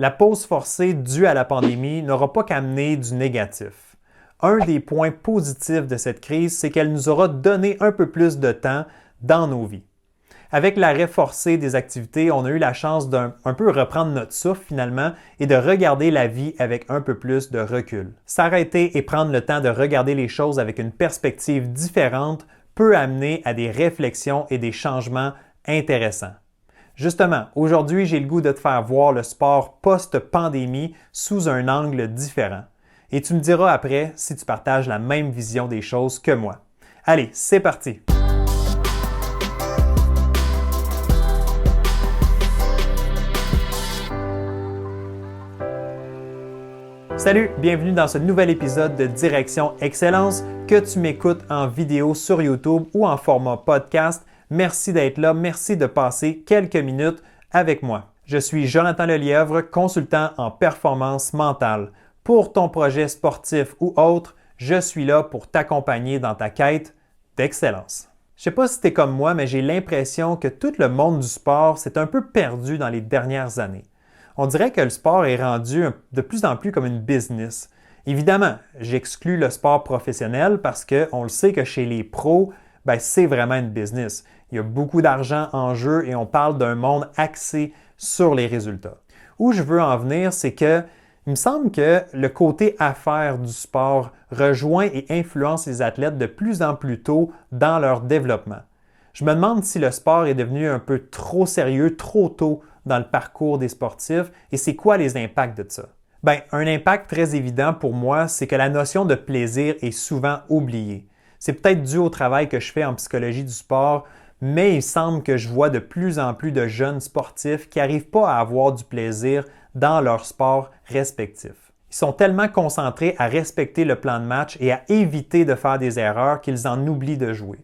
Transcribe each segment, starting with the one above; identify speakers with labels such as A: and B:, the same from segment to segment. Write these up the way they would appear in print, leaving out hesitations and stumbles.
A: La pause forcée due à la pandémie n'aura pas qu'amener du négatif. Un des points positifs de cette crise, c'est qu'elle nous aura donné un peu plus de temps dans nos vies. Avec l'arrêt forcé des activités, on a eu la chance d'un peu reprendre notre souffle finalement et de regarder la vie avec un peu plus de recul. S'arrêter et prendre le temps de regarder les choses avec une perspective différente peut amener à des réflexions et des changements intéressants. Justement, aujourd'hui, j'ai le goût de te faire voir le sport post-pandémie sous un angle différent. Et tu me diras après si tu partages la même vision des choses que moi. Allez, c'est parti! Salut, bienvenue dans ce nouvel épisode de Direction Excellence, que tu m'écoutes en vidéo sur YouTube ou en format podcast. Merci d'être là, merci de passer quelques minutes avec moi. Je suis Jonathan Lelièvre, consultant en performance mentale. Pour ton projet sportif ou autre, je suis là pour t'accompagner dans ta quête d'excellence. Je ne sais pas si tu es comme moi, mais j'ai l'impression que tout le monde du sport s'est un peu perdu dans les dernières années. On dirait que le sport est rendu de plus en plus comme une business. Évidemment, j'exclus le sport professionnel parce qu'on le sait que chez les pros, c'est vraiment une business. Il y a beaucoup d'argent en jeu et on parle d'un monde axé sur les résultats. Où je veux en venir, c'est que il me semble que le côté affaires du sport rejoint et influence les athlètes de plus en plus tôt dans leur développement. Je me demande si le sport est devenu un peu trop sérieux, trop tôt dans le parcours des sportifs et c'est quoi les impacts de ça? Un impact très évident pour moi, c'est que la notion de plaisir est souvent oubliée. C'est peut-être dû au travail que je fais en psychologie du sport, mais il semble que je vois de plus en plus de jeunes sportifs qui n'arrivent pas à avoir du plaisir dans leur sport respectif. Ils sont tellement concentrés à respecter le plan de match et à éviter de faire des erreurs qu'ils en oublient de jouer.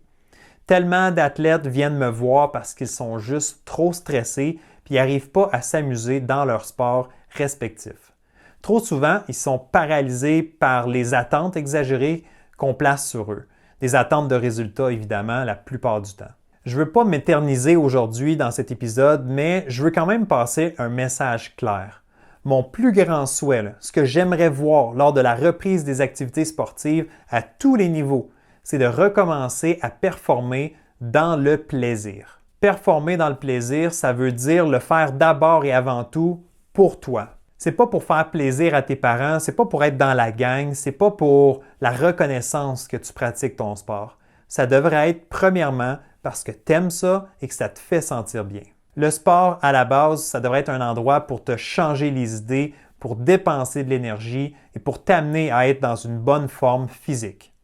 A: Tellement d'athlètes viennent me voir parce qu'ils sont juste trop stressés puis ils n'arrivent pas à s'amuser dans leur sport respectif. Trop souvent, ils sont paralysés par les attentes exagérées qu'on place sur eux. Des attentes de résultats, évidemment, la plupart du temps. Je ne veux pas m'éterniser aujourd'hui dans cet épisode, mais je veux quand même passer un message clair. Mon plus grand souhait, ce que j'aimerais voir lors de la reprise des activités sportives à tous les niveaux, c'est de recommencer à performer dans le plaisir. Performer dans le plaisir, ça veut dire le faire d'abord et avant tout pour toi. C'est pas pour faire plaisir à tes parents, c'est pas pour être dans la gang, c'est pas pour la reconnaissance que tu pratiques ton sport. Ça devrait être premièrement parce que tu aimes ça et que ça te fait sentir bien. Le sport, à la base, ça devrait être un endroit pour te changer les idées, pour dépenser de l'énergie et pour t'amener à être dans une bonne forme physique.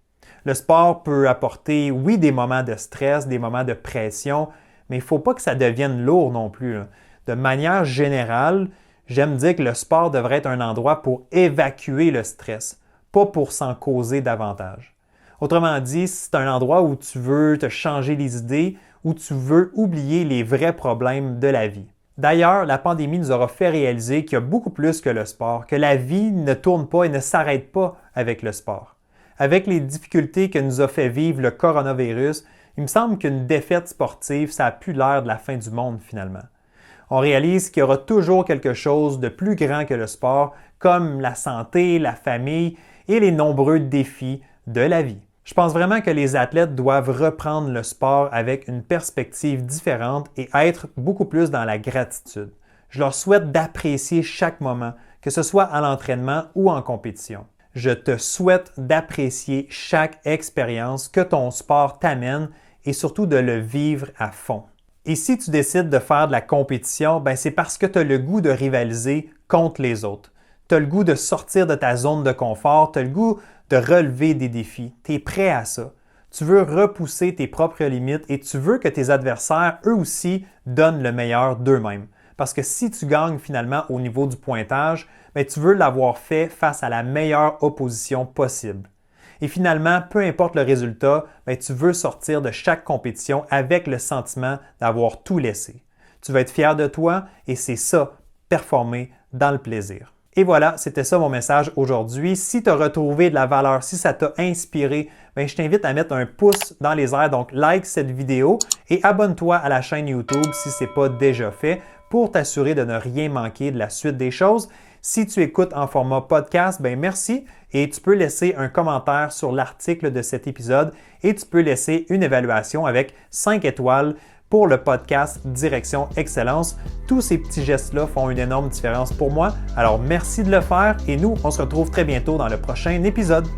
A: Le sport peut apporter, oui, des moments de stress, des moments de pression, mais il ne faut pas que ça devienne lourd non plus. De manière générale, j'aime dire que le sport devrait être un endroit pour évacuer le stress, pas pour s'en causer davantage. Autrement dit, c'est un endroit où tu veux te changer les idées, où tu veux oublier les vrais problèmes de la vie. D'ailleurs, la pandémie nous aura fait réaliser qu'il y a beaucoup plus que le sport, que la vie ne tourne pas et ne s'arrête pas avec le sport. Avec les difficultés que nous a fait vivre le coronavirus, il me semble qu'une défaite sportive, ça n'a plus l'air de la fin du monde finalement. On réalise qu'il y aura toujours quelque chose de plus grand que le sport, comme la santé, la famille et les nombreux défis de la vie. Je pense vraiment que les athlètes doivent reprendre le sport avec une perspective différente et être beaucoup plus dans la gratitude. Je leur souhaite d'apprécier chaque moment, que ce soit à l'entraînement ou en compétition. Je te souhaite d'apprécier chaque expérience que ton sport t'amène et surtout de le vivre à fond. Et si tu décides de faire de la compétition, c'est parce que tu as le goût de rivaliser contre les autres. Tu as le goût de sortir de ta zone de confort, tu as le goût de relever des défis. Tu es prêt à ça. Tu veux repousser tes propres limites et tu veux que tes adversaires, eux aussi, donnent le meilleur d'eux-mêmes. Parce que si tu gagnes finalement au niveau du pointage, tu veux l'avoir fait face à la meilleure opposition possible. Et finalement, peu importe le résultat, tu veux sortir de chaque compétition avec le sentiment d'avoir tout laissé. Tu vas être fier de toi et c'est ça, performer dans le plaisir. Et voilà, c'était ça mon message aujourd'hui. Si tu as retrouvé de la valeur, si ça t'a inspiré, je t'invite à mettre un pouce dans les airs. Donc, like cette vidéo et abonne-toi à la chaîne YouTube si ce n'est pas déjà fait pour t'assurer de ne rien manquer de la suite des choses. Si tu écoutes en format podcast, merci et tu peux laisser un commentaire sur l'article de cet épisode et tu peux laisser une évaluation avec 5 étoiles pour le podcast Direction Excellence. Tous ces petits gestes-là font une énorme différence pour moi. Alors merci de le faire et nous, on se retrouve très bientôt dans le prochain épisode.